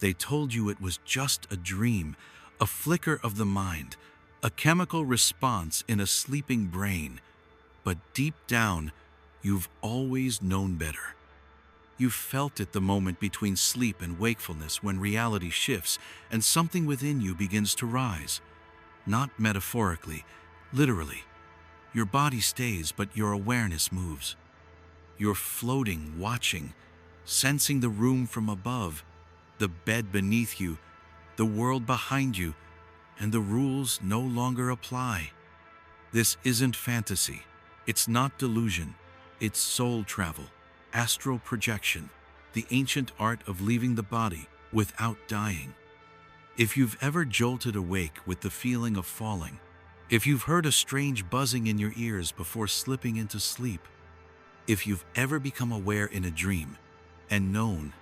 They told you it was just a dream, a flicker of the mind, a chemical response in a sleeping brain. But deep down, you've always known better. You've felt it the moment between sleep and wakefulness when reality shifts and something within you begins to rise. Not metaphorically, literally. Your body stays, but your awareness moves. You're floating, watching, sensing the room from above, the bed beneath you, the world behind you, and the rules no longer apply. This isn't fantasy. It's not delusion. It's soul travel, astral projection, the ancient art of leaving the body without dying. If you've ever jolted awake with the feeling of falling, if you've heard a strange buzzing in your ears before slipping into sleep, if you've ever become aware in a dream and known,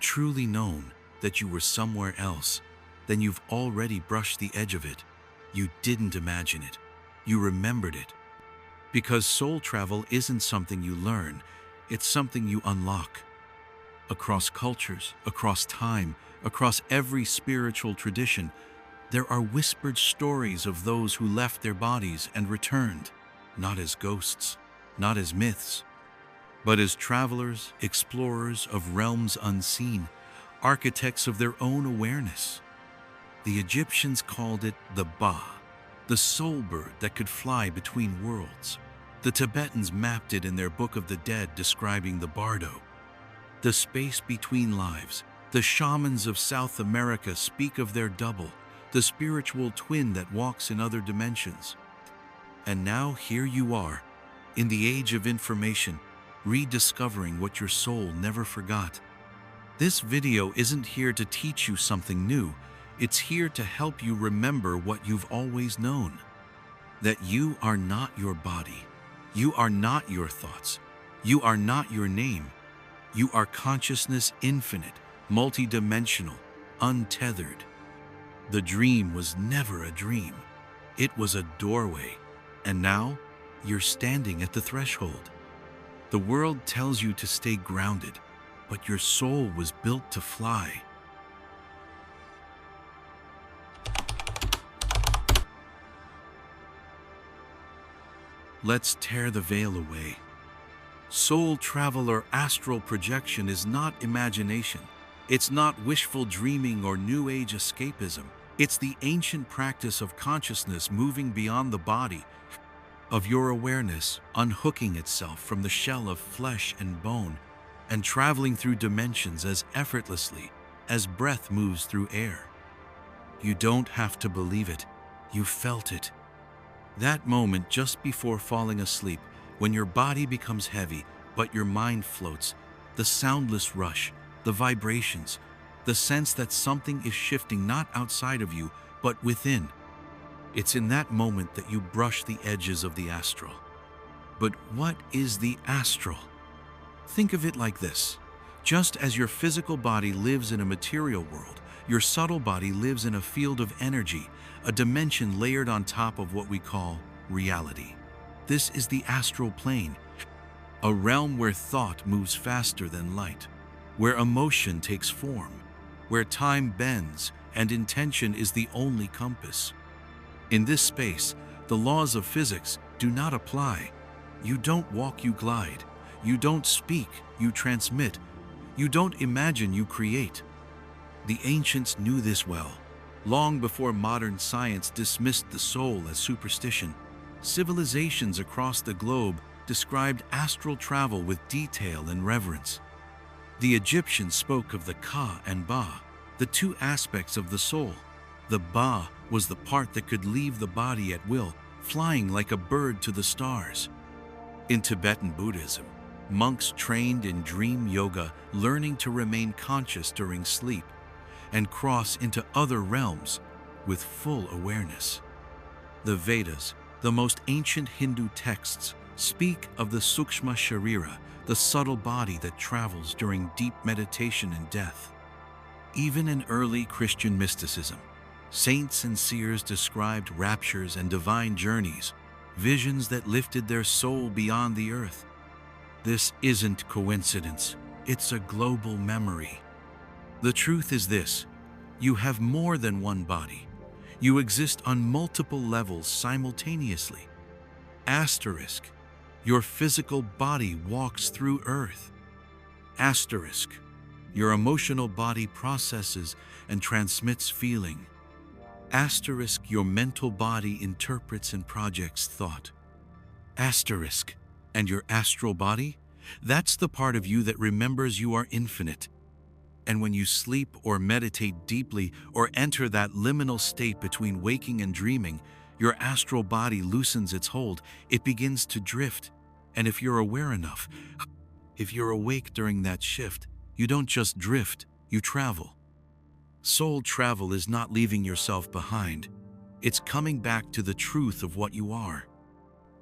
truly known, that you were somewhere else, then you've already brushed the edge of it. You didn't imagine it. You remembered it. Because soul travel isn't something you learn, it's something you unlock. Across cultures, across time, across every spiritual tradition, there are whispered stories of those who left their bodies and returned, not as ghosts, not as myths, but as travelers, explorers of realms unseen, architects of their own awareness. The Egyptians called it the Ba, the soul bird that could fly between worlds. The Tibetans mapped it in their Book of the Dead, describing the Bardo, the space between lives. The shamans of South America speak of their double, the spiritual twin that walks in other dimensions. And now here you are, in the age of information, rediscovering what your soul never forgot. This video isn't here to teach you something new. It's here to help you remember what you've always known. That you are not your body. You are not your thoughts. You are not your name. You are consciousness, infinite, multidimensional, untethered. The dream was never a dream. It was a doorway. And now, you're standing at the threshold. The world tells you to stay grounded, but your soul was built to fly. Let's tear the veil away. Soul travel or astral projection is not imagination. It's not wishful dreaming or new age escapism. It's the ancient practice of consciousness moving beyond the body, of your awareness unhooking itself from the shell of flesh and bone, and traveling through dimensions as effortlessly as breath moves through air. You don't have to believe it. You felt it. That moment just before falling asleep, when your body becomes heavy, but your mind floats, the soundless rush, the vibrations, the sense that something is shifting not outside of you, but within. It's in that moment that you brush the edges of the astral. But what is the astral? Think of it like this. Just as your physical body lives in a material world, your subtle body lives in a field of energy, a dimension layered on top of what we call reality. This is the astral plane, a realm where thought moves faster than light, where emotion takes form, where time bends and intention is the only compass. In this space, the laws of physics do not apply. You don't walk, you glide. You don't speak, you transmit. You don't imagine, you create. The ancients knew this well. Long before modern science dismissed the soul as superstition, civilizations across the globe described astral travel with detail and reverence. The Egyptians spoke of the Ka and Ba, the two aspects of the soul. The Ba was the part that could leave the body at will, flying like a bird to the stars. In Tibetan Buddhism, monks trained in dream yoga, learning to remain conscious during sleep and cross into other realms with full awareness. The Vedas, the most ancient Hindu texts, speak of the Sukshma Sharira, the subtle body that travels during deep meditation and death. Even in early Christian mysticism, saints and seers described raptures and divine journeys, visions that lifted their soul beyond the earth. This isn't coincidence, it's a global memory. The truth is this: You have more than one body. You exist on multiple levels simultaneously. Asterisk. Your physical body walks through Earth. Asterisk. Your emotional body processes and transmits feeling. Asterisk. Your mental body interprets and projects thought. Asterisk. And your astral body? That's the part of you that remembers you are infinite. And when you sleep or meditate deeply or enter that liminal state between waking and dreaming, your astral body loosens its hold. It begins to drift. And if you're aware enough, if you're awake during that shift, you don't just drift, you travel. Soul travel is not leaving yourself behind. It's coming back to the truth of what you are.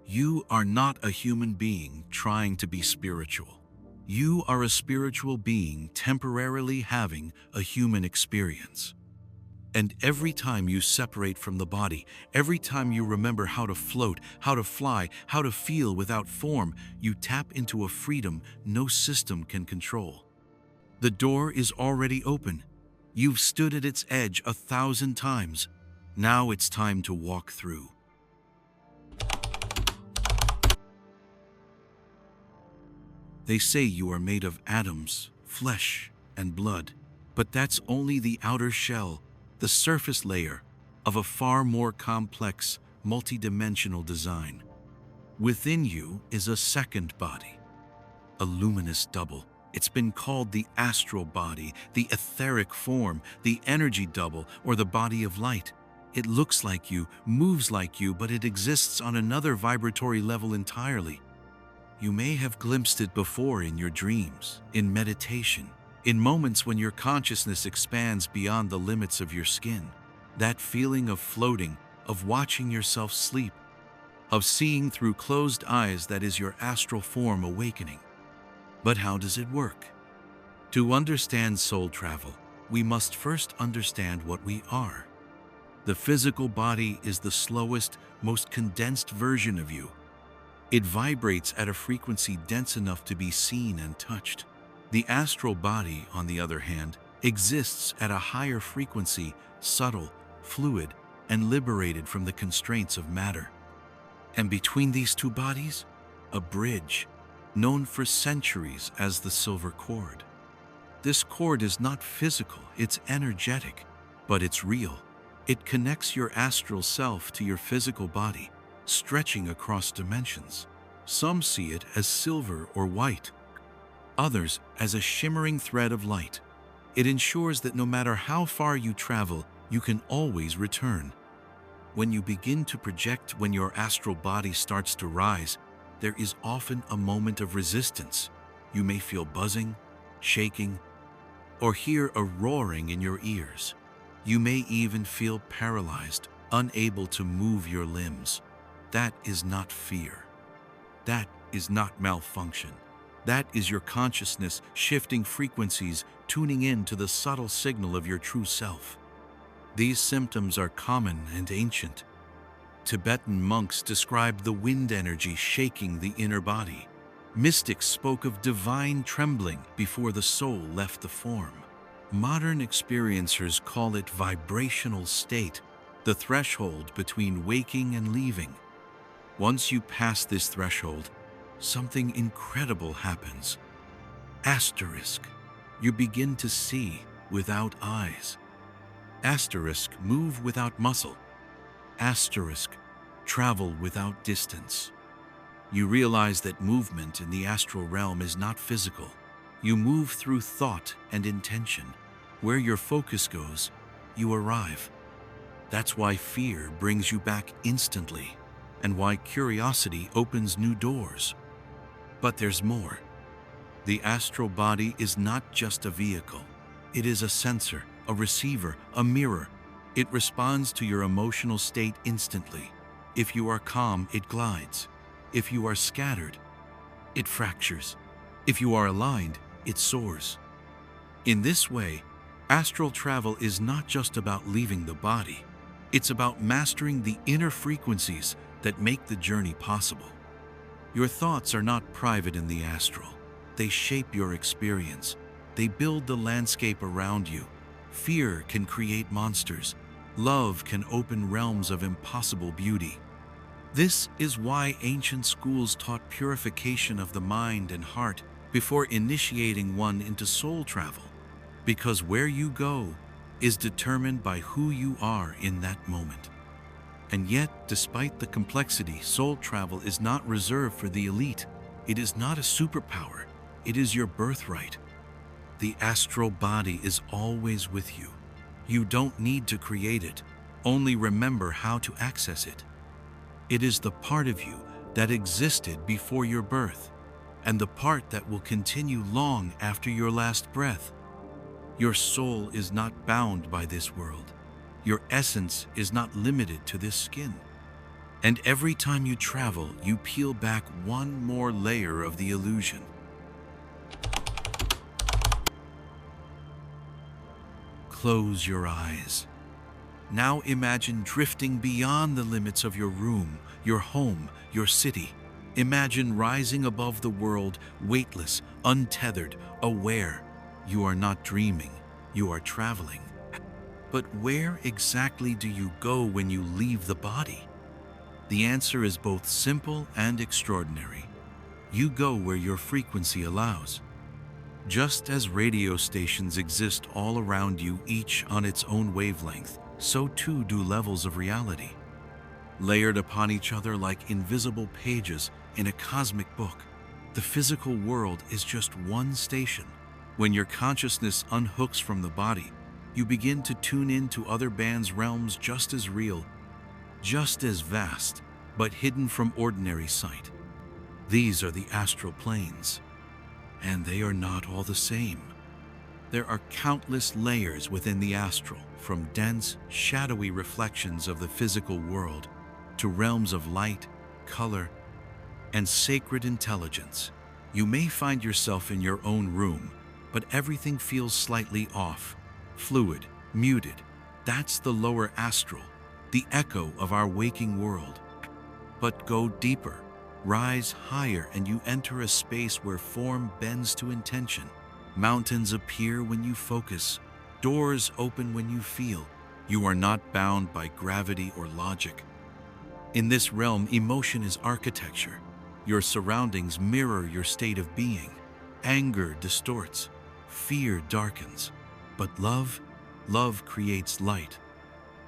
You are not a human being trying to be spiritual. You are a spiritual being temporarily having a human experience. And every time you separate from the body, every time you remember how to float, how to fly, how to feel without form, you tap into a freedom no system can control. The door is already open. You've stood at its edge 1,000 times. Now it's time to walk through. They say you are made of atoms, flesh, and blood, but that's only the outer shell, the surface layer of a far more complex, multidimensional design. Within you is a second body, a luminous double. It's been called the astral body, the etheric form, the energy double, or the body of light. It looks like you, moves like you, but it exists on another vibratory level entirely. You may have glimpsed it before in your dreams, in meditation, in moments when your consciousness expands beyond the limits of your skin. That feeling of floating, of watching yourself sleep, of seeing through closed eyes, that is your astral form awakening. But how does it work? To understand soul travel, we must first understand what we are. The physical body is the slowest, most condensed version of you. It vibrates at a frequency dense enough to be seen and touched. The astral body, on the other hand, exists at a higher frequency, subtle, fluid, and liberated from the constraints of matter. And between these two bodies, a bridge, known for centuries as the silver cord. This cord is not physical, it's energetic, but it's real. It connects your astral self to your physical body, stretching across dimensions. Some see it as silver or white, others as a shimmering thread of light. It ensures that no matter how far you travel, you can always return. When you begin to project, when your astral body starts to rise, there is often a moment of resistance. You may feel buzzing, shaking, or hear a roaring in your ears. You may even feel paralyzed, unable to move your limbs. That is not fear. That is not malfunction. That is your consciousness shifting frequencies, tuning in to the subtle signal of your true self. These symptoms are common and ancient. Tibetan monks described the wind energy shaking the inner body. Mystics spoke of divine trembling before the soul left the form. Modern experiencers call it vibrational state, the threshold between waking and leaving. Once you pass this threshold, something incredible happens. Asterisk. You begin to see without eyes. Asterisk. Move without muscle. Asterisk. Travel without distance. You realize that movement in the astral realm is not physical. You move through thought and intention. Where your focus goes, you arrive. That's why fear brings you back instantly, and why curiosity opens new doors. But there's more. The astral body is not just a vehicle. It is a sensor, a receiver, a mirror. It responds to your emotional state instantly. If you are calm, it glides. If you are scattered, it fractures. If you are aligned, it soars. In this way, astral travel is not just about leaving the body. It's about mastering the inner frequencies that make the journey possible. Your thoughts are not private in the astral. They shape your experience. They build the landscape around you. Fear can create monsters. Love can open realms of impossible beauty. This is why ancient schools taught purification of the mind and heart before initiating one into soul travel, because where you go is determined by who you are in that moment. And yet, despite the complexity, soul travel is not reserved for the elite. It is not a superpower. It is your birthright. The astral body is always with you. You don't need to create it. Only remember how to access it. It is the part of you that existed before your birth, and the part that will continue long after your last breath. Your soul is not bound by this world. Your essence is not limited to this skin. And every time you travel, you peel back one more layer of the illusion. Close your eyes. Now imagine drifting beyond the limits of your room, your home, your city. Imagine rising above the world, weightless, untethered, aware. You are not dreaming, you are traveling. But where exactly do you go when you leave the body? The answer is both simple and extraordinary. You go where your frequency allows. Just as radio stations exist all around you, each on its own wavelength, so too do levels of reality, layered upon each other like invisible pages in a cosmic book. The physical world is just one station. When your consciousness unhooks from the body, you begin to tune into other bands' realms just as real, just as vast, but hidden from ordinary sight. These are the astral planes, and they are not all the same. There are countless layers within the astral, from dense, shadowy reflections of the physical world to realms of light, color, and sacred intelligence. You may find yourself in your own room, but everything feels slightly off, fluid, muted. That's the lower astral, the echo of our waking world. But go deeper, rise higher, and you enter a space where form bends to intention. Mountains appear when you focus, doors open when you feel. You are not bound by gravity or logic. In this realm, emotion is architecture. Your surroundings mirror your state of being. Anger distorts, fear darkens, but love creates light.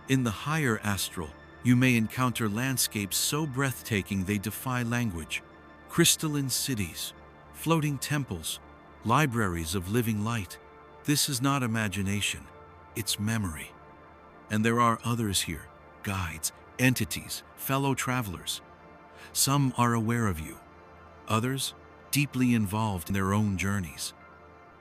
In the higher astral, you may encounter landscapes so breathtaking they defy language. Crystalline cities, floating temples, libraries of living light. This is not imagination, it's memory. And there are others here, guides, entities, fellow travelers. Some are aware of you, others deeply involved in their own journeys.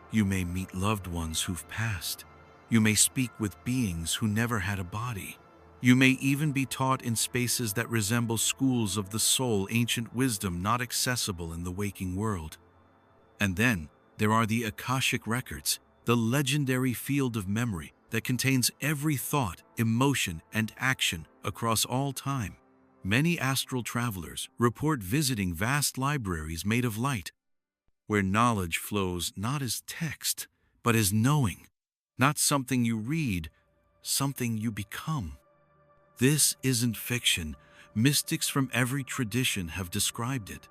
You may meet loved ones who've passed. You may speak with beings who never had a body. You may even be taught in spaces that resemble schools of the soul, ancient wisdom not accessible in the waking world. And then there are the Akashic records, the legendary field of memory that contains every thought, emotion, and action across all time. Many astral travelers report visiting vast libraries made of light, where knowledge flows not as text, but as knowing, not something you read, something you become. This isn't fiction. Mystics from every tradition have described it.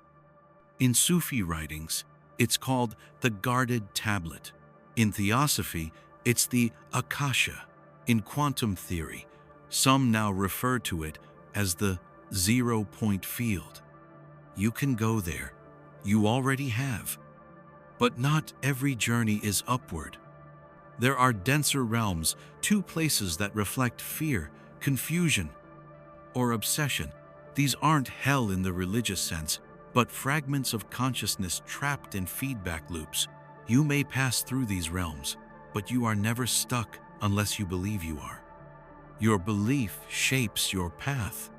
In Sufi writings, it's called the guarded tablet. In theosophy, it's the Akasha. In quantum theory, some now refer to it as the zero-point field. You can go there. You already have. But not every journey is upward. There are denser realms, two places that reflect fear, confusion, or obsession. These aren't hell in the religious sense, but fragments of consciousness trapped in feedback loops. You may pass through these realms, but you are never stuck unless you believe you are. Your belief shapes your path.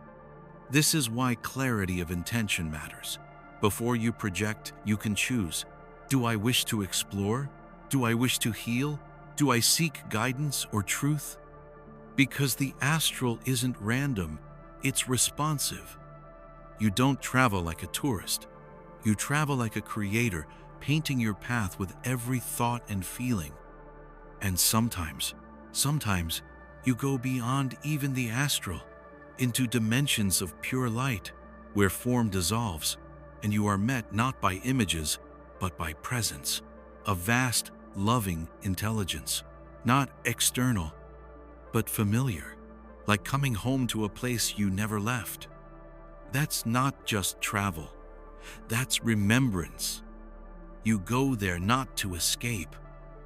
This is why clarity of intention matters. Before you project, you can choose. Do I wish to explore? Do I wish to heal? Do I seek guidance or truth? Because the astral isn't random, it's responsive. You don't travel like a tourist. You travel like a creator, painting your path with every thought and feeling. And sometimes, Sometimes you go beyond even the astral, into dimensions of pure light, where form dissolves, and you are met not by images, but by presence, a vast, loving intelligence, not external, but familiar, like coming home to a place you never left. That's not just travel, that's remembrance. You go there not to escape,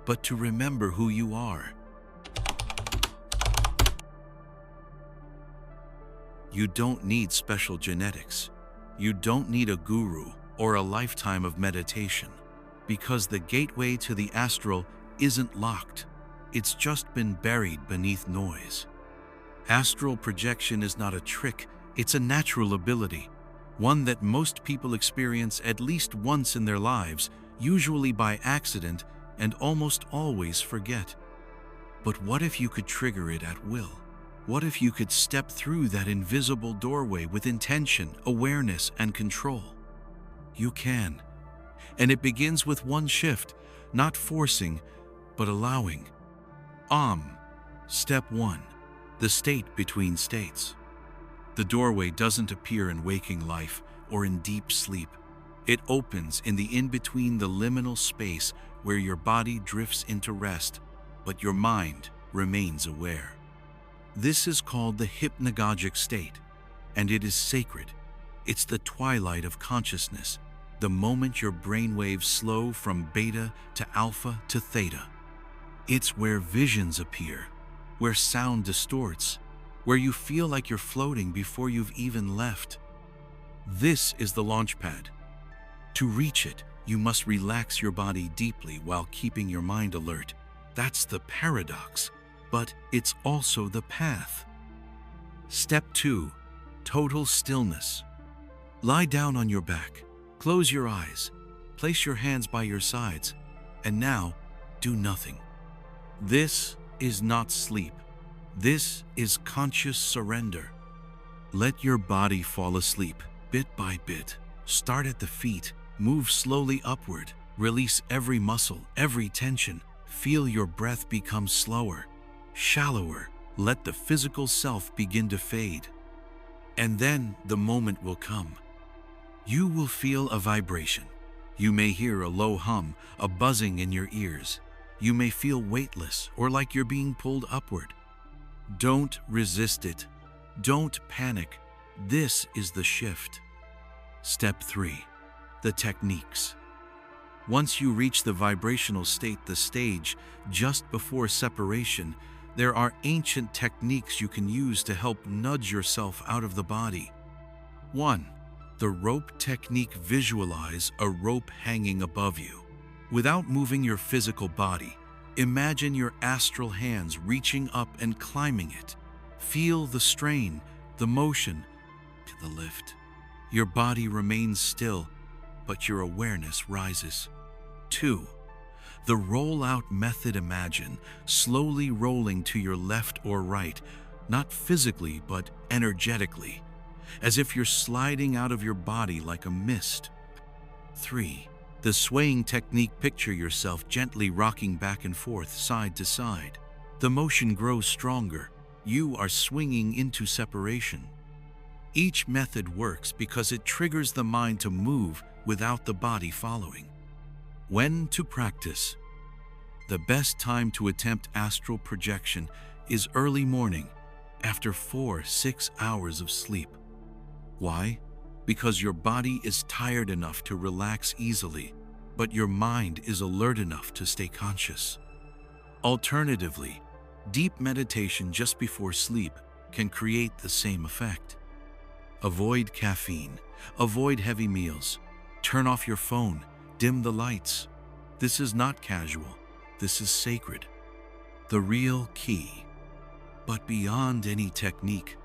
but to remember who you are. You don't need special genetics. You don't need a guru or a lifetime of meditation, because the gateway to the astral isn't locked. It's just been buried beneath noise. Astral projection is not a trick, it's a natural ability, one that most people experience at least once in their lives, usually by accident, and almost always forget. But what if you could trigger it at will? What if you could step through that invisible doorway with intention, awareness, and control? You can. And it begins with one shift, not forcing, but allowing. Step 1. The state between states. The doorway doesn't appear in waking life or in deep sleep. It opens in the in-between, the liminal space where your body drifts into rest, but your mind remains aware. This is called the hypnagogic state, and it is sacred. It's the twilight of consciousness, the moment your brainwaves slow from beta to alpha to theta. It's where visions appear, where sound distorts, where you feel like you're floating before you've even left. This is the launch pad. To reach it, you must relax your body deeply while keeping your mind alert. That's the paradox, but it's also the path. Step 2. Total stillness. Lie down on your back, close your eyes, place your hands by your sides, and now do nothing. This is not sleep. This is conscious surrender. Let your body fall asleep, bit by bit. Start at the feet, move slowly upward, release every muscle, every tension. Feel your breath become slower, shallower. Let the physical self begin to fade. And then the moment will come. You will feel a vibration. You may hear a low hum, a buzzing in your ears. You may feel weightless or like you're being pulled upward. Don't resist it. Don't panic. This is the shift. Step 3. The techniques. Once you reach the vibrational state, the stage just before separation, there are ancient techniques you can use to help nudge yourself out of the body. 1. The rope technique. Visualize a rope hanging above you. Without moving your physical body, imagine your astral hands reaching up and climbing it. Feel the strain, the motion, the lift. Your body remains still, but your awareness rises. 2. The roll-out method. Imagine slowly rolling to your left or right, not physically but energetically, as if you're sliding out of your body like a mist. 3. The swaying technique. Picture yourself gently rocking back and forth, side to side. The motion grows stronger. You are swinging into separation. Each method works because it triggers the mind to move without the body following. When to practice? The best time to attempt astral projection is early morning, after 4-6 hours of sleep. Why? Because your body is tired enough to relax easily, but your mind is alert enough to stay conscious. Alternatively, deep meditation just before sleep can create the same effect. Avoid caffeine, avoid heavy meals, turn off your phone, dim the lights. This is not casual, this is sacred. The real key. But beyond any technique,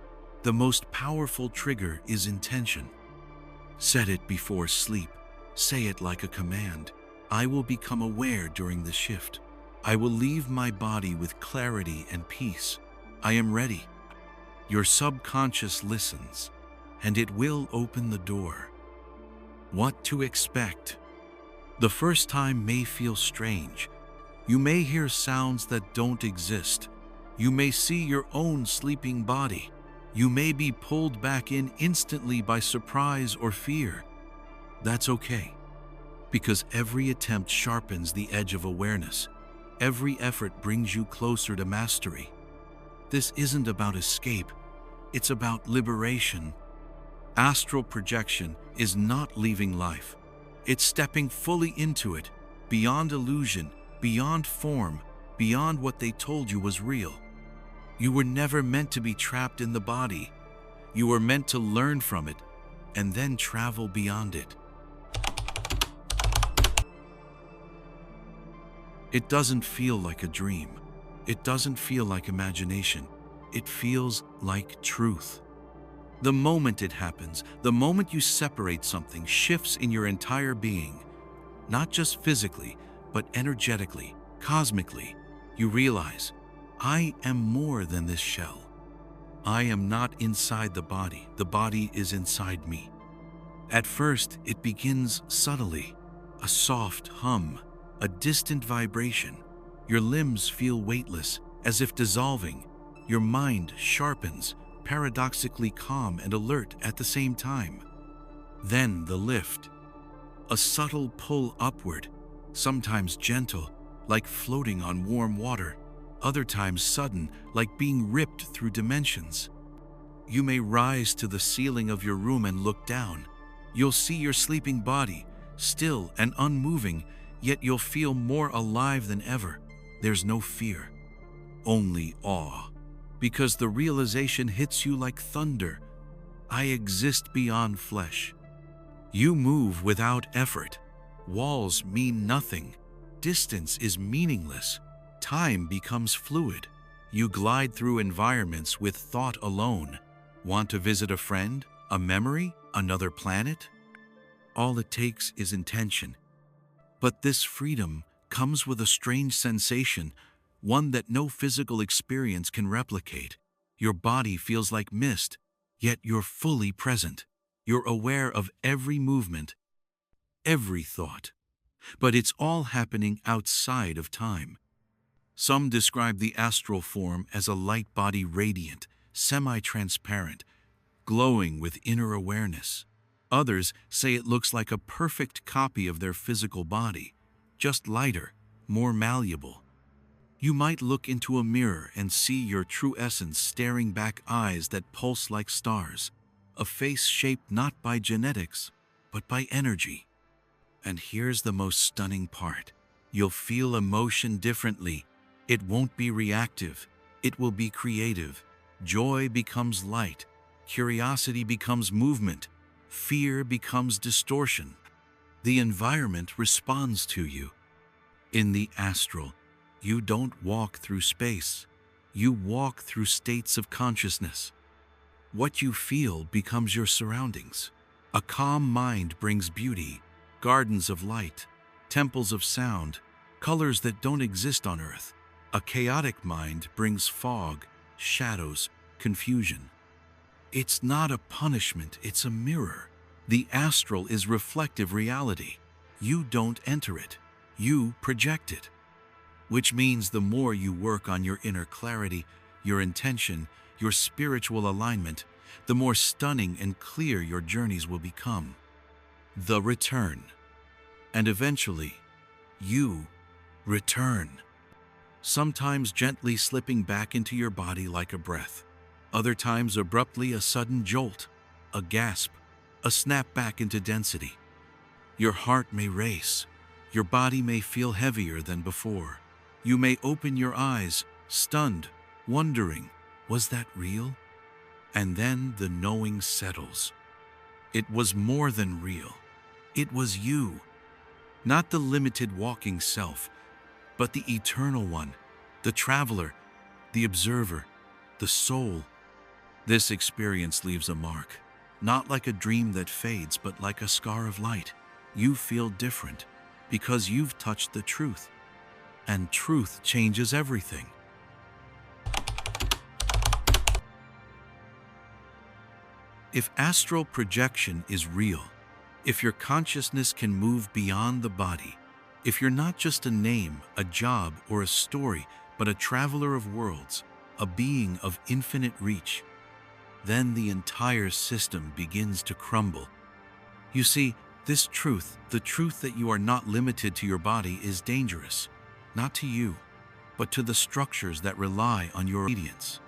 the most powerful trigger is intention. Set it before sleep. Say it like a command. I will become aware during the shift. I will leave my body with clarity and peace. I am ready. Your subconscious listens, and it will open the door. What to expect? The first time may feel strange. You may hear sounds that don't exist, You may see your own sleeping body. You may be pulled back in instantly by surprise or fear. That's okay, because every attempt sharpens the edge of awareness. Every effort brings you closer to mastery. This isn't about escape, it's about liberation. Astral projection is not leaving life. It's stepping fully into it, beyond illusion, beyond form, beyond what they told you was real. You were never meant to be trapped in the body. You were meant to learn from it and then travel beyond it. It doesn't feel like a dream. It doesn't feel like imagination. It feels like truth. The moment it happens, the moment you separate, something shifts in your entire being. Not just physically, but energetically, cosmically. You realize, I am more than this shell. I am not inside the body is inside me. At first, it begins subtly, a soft hum, a distant vibration. Your limbs feel weightless, as if dissolving. Your mind sharpens, paradoxically calm and alert at the same time. Then the lift. A subtle pull upward, sometimes gentle, like floating on warm water, other times sudden, like being ripped through dimensions. You may rise to the ceiling of your room and look down. You'll see your sleeping body, still and unmoving, yet you'll feel more alive than ever. There's no fear, only awe, because the realization hits you like thunder. I exist beyond flesh. You move without effort. Walls mean nothing. Distance is meaningless. Time becomes fluid. You glide through environments with thought alone. Want to visit a friend, a memory, another planet? All it takes is intention. But this freedom comes with a strange sensation, one that no physical experience can replicate. Your body feels like mist, yet you're fully present. You're aware of every movement, every thought. But it's all happening outside of time. Some describe the astral form as a light body, radiant, semi-transparent, glowing with inner awareness. Others say it looks like a perfect copy of their physical body, just lighter, more malleable. You might look into a mirror and see your true essence staring back, eyes that pulse like stars, a face shaped not by genetics, but by energy. And here's the most stunning part. You'll feel emotion differently. It won't be reactive. It will be creative. Joy becomes light. Curiosity becomes movement. Fear becomes distortion. The environment responds to you. In the astral, you don't walk through space. You walk through states of consciousness. What you feel becomes your surroundings. A calm mind brings beauty, gardens of light, temples of sound, colors that don't exist on Earth. A chaotic mind brings fog, shadows, confusion. It's not a punishment, it's a mirror. The astral is reflective reality. You don't enter it, you project it. Which means the more you work on your inner clarity, your intention, your spiritual alignment, the more stunning and clear your journeys will become. The return. And eventually, you return. Sometimes gently slipping back into your body like a breath. Other times abruptly, a sudden jolt, a gasp, a snap back into density. Your heart may race. Your body may feel heavier than before. You may open your eyes, stunned, wondering, was that real? And then the knowing settles. It was more than real. It was you. Not the limited walking self, but the eternal one, the traveler, the observer, the soul. This experience leaves a mark, not like a dream that fades, but like a scar of light. You feel different because you've touched the truth, and truth changes everything. If astral projection is real, if your consciousness can move beyond the body, if you're not just a name, a job, or a story, but a traveler of worlds, a being of infinite reach, then the entire system begins to crumble. You see, this truth, the truth that you are not limited to your body, is dangerous, not to you, but to the structures that rely on your obedience.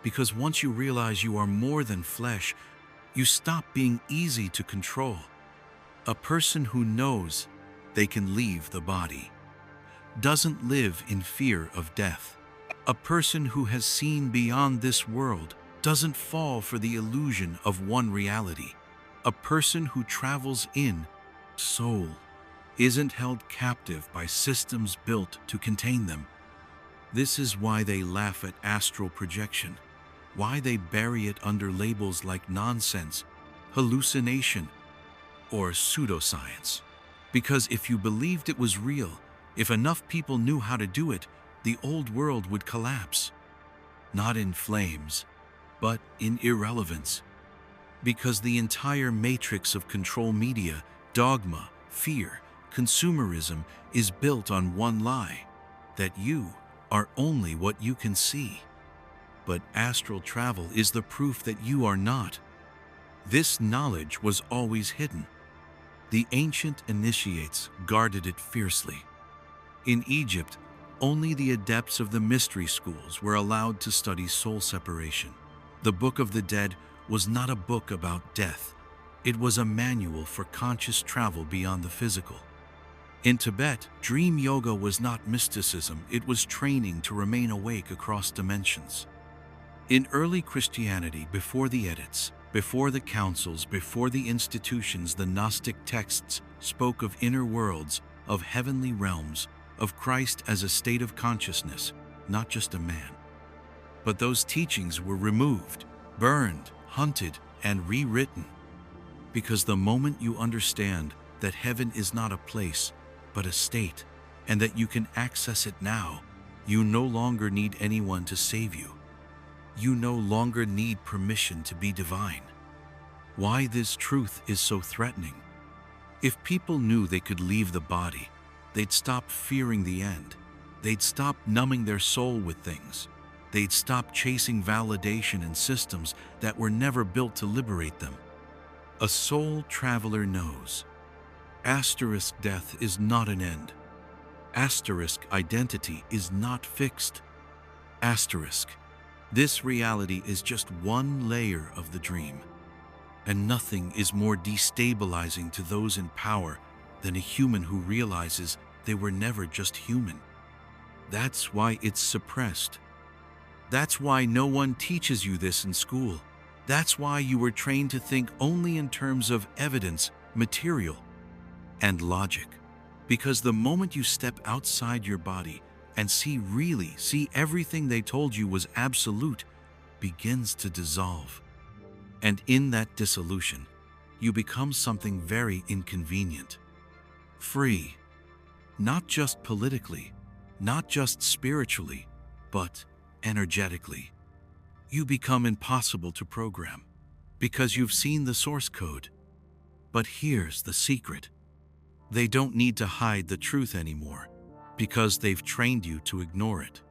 Because once you realize you are more than flesh, you stop being easy to control. A person who knows they can leave the body doesn't live in fear of death. A person who has seen beyond this world doesn't fall for the illusion of one reality. A person who travels in soul isn't held captive by systems built to contain them. This is why they laugh at astral projection, why they bury it under labels like nonsense, hallucination, or pseudoscience. Because if you believed it was real, if enough people knew how to do it, the old world would collapse. Not in flames, but in irrelevance. Because the entire matrix of control media, dogma, fear, consumerism is built on one lie, that you are only what you can see. But astral travel is the proof that you are not. This knowledge was always hidden. The ancient initiates guarded it fiercely. In Egypt, only the adepts of the mystery schools were allowed to study soul separation. The Book of the Dead was not a book about death. It was a manual for conscious travel beyond the physical. In Tibet, dream yoga was not mysticism, it was training to remain awake across dimensions. In early Christianity, before the edits, before the councils, before the institutions, the Gnostic texts spoke of inner worlds, of heavenly realms, of Christ as a state of consciousness, not just a man. But those teachings were removed, burned, hunted, and rewritten. Because the moment you understand that heaven is not a place, but a state, and that you can access it now, you no longer need anyone to save you. You no longer need permission to be divine. Why this truth is so threatening? If people knew they could leave the body, they'd stop fearing the end. They'd stop numbing their soul with things. They'd stop chasing validation in systems that were never built to liberate them. A soul traveler knows. Asterisk death is not an end. Asterisk identity is not fixed. Asterisk, this reality is just one layer of the dream. And nothing is more destabilizing to those in power than a human who realizes they were never just human. That's why it's suppressed. That's why no one teaches you this in school. That's why you were trained to think only in terms of evidence, material, and logic. Because the moment you step outside your body and see everything they told you was absolute, begins to dissolve. And in that dissolution, you become something very inconvenient. Free. Not just politically, not just spiritually, but energetically. You become impossible to program because you've seen the source code. But here's the secret. They don't need to hide the truth anymore because they've trained you to ignore it.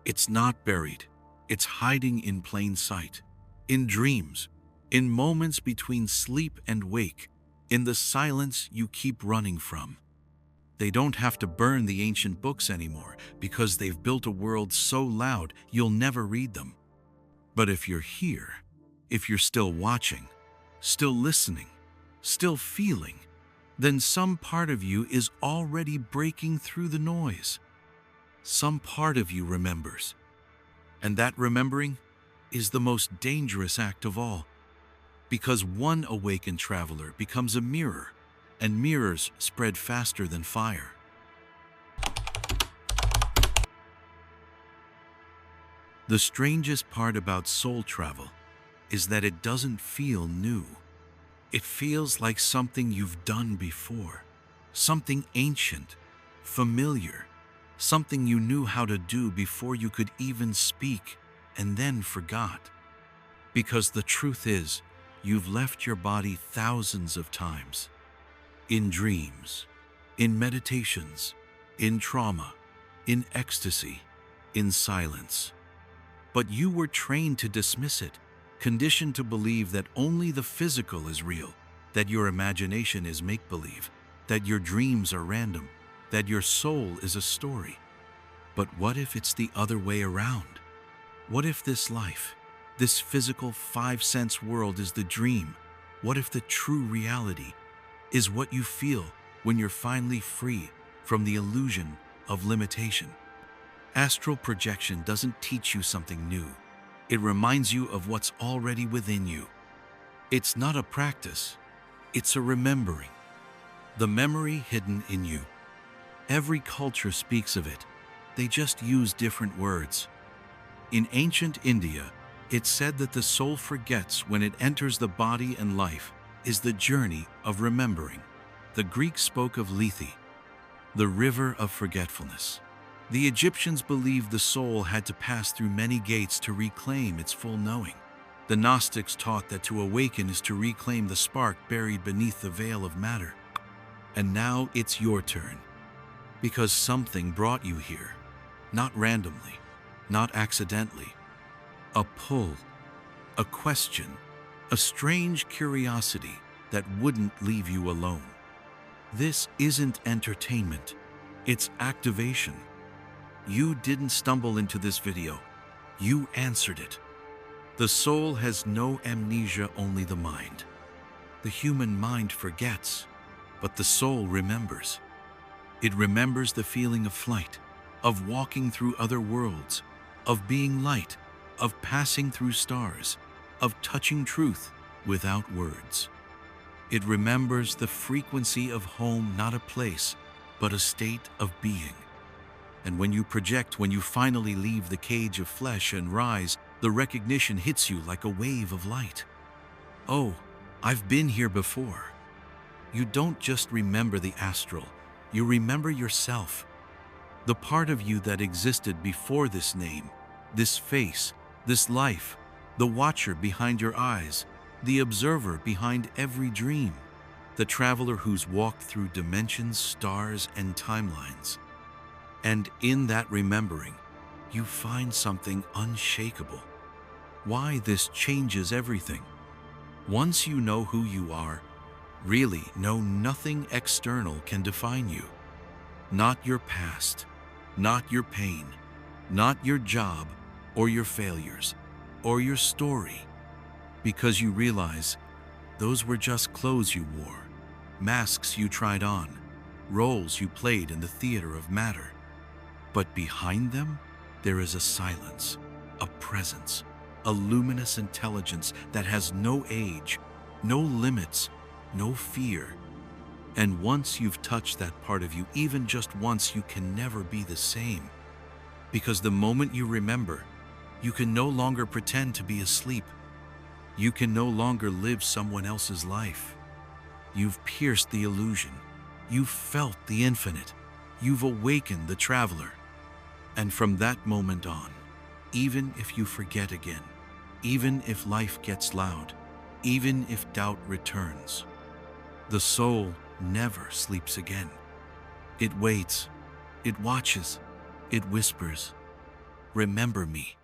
It's not buried. It's hiding in plain sight. In dreams, in moments between sleep and wake, in the silence you keep running from. They don't have to burn the ancient books anymore because they've built a world so loud you'll never read them. But if you're here, if you're still watching, still listening, still feeling, then some part of you is already breaking through the noise. Some part of you remembers. And that remembering is the most dangerous act of all. Because one awakened traveler becomes a mirror, and mirrors spread faster than fire. The strangest part about soul travel is that it doesn't feel new. It feels like something you've done before, something ancient, familiar, something you knew how to do before you could even speak and then forgot. Because the truth is, you've left your body thousands of times. In dreams, in meditations, in trauma, in ecstasy, in silence. But you were trained to dismiss it, conditioned to believe that only the physical is real, that your imagination is make-believe, that your dreams are random, that your soul is a story. But what if it's the other way around? What if this life, this physical five-sense world is the dream? What if the true reality is what you feel when you're finally free from the illusion of limitation? Astral projection doesn't teach you something new. It reminds you of what's already within you. It's not a practice, it's a remembering. The memory hidden in you. Every culture speaks of it. They just use different words. In ancient India, it's said that the soul forgets when it enters the body, and life is the journey of remembering. The Greeks spoke of Lethe, the river of forgetfulness. The Egyptians believed the soul had to pass through many gates to reclaim its full knowing. The Gnostics taught that to awaken is to reclaim the spark buried beneath the veil of matter. And now it's your turn, because something brought you here, not randomly, not accidentally. A pull, a question, a strange curiosity that wouldn't leave you alone. This isn't entertainment, it's activation. You didn't stumble into this video, you answered it. The soul has no amnesia, only the mind. The human mind forgets, but the soul remembers. It remembers the feeling of flight, of walking through other worlds, of being light, of passing through stars, of touching truth without words. It remembers the frequency of home, not a place, but a state of being. And when you project, when you finally leave the cage of flesh and rise, the recognition hits you like a wave of light. Oh, I've been here before. You don't just remember the astral, you remember yourself. The part of you that existed before this name, this face, this life, the watcher behind your eyes, the observer behind every dream, the traveler who's walked through dimensions, stars, and timelines. And in that remembering, you find something unshakable. Why this changes everything. Once you know who you are, really know nothing external can define you. Not your past, not your pain, not your job or your failures, or your story. Because you realize those were just clothes you wore, masks you tried on, roles you played in the theater of matter. But behind them, there is a silence, a presence, a luminous intelligence that has no age, no limits, no fear. And once you've touched that part of you, even just once, you can never be the same. Because the moment you remember, you can no longer pretend to be asleep. You can no longer live someone else's life. You've pierced the illusion. You've felt the infinite. You've awakened the traveler. And from that moment on, even if you forget again, even if life gets loud, even if doubt returns, the soul never sleeps again. It waits, it watches, it whispers, "Remember me."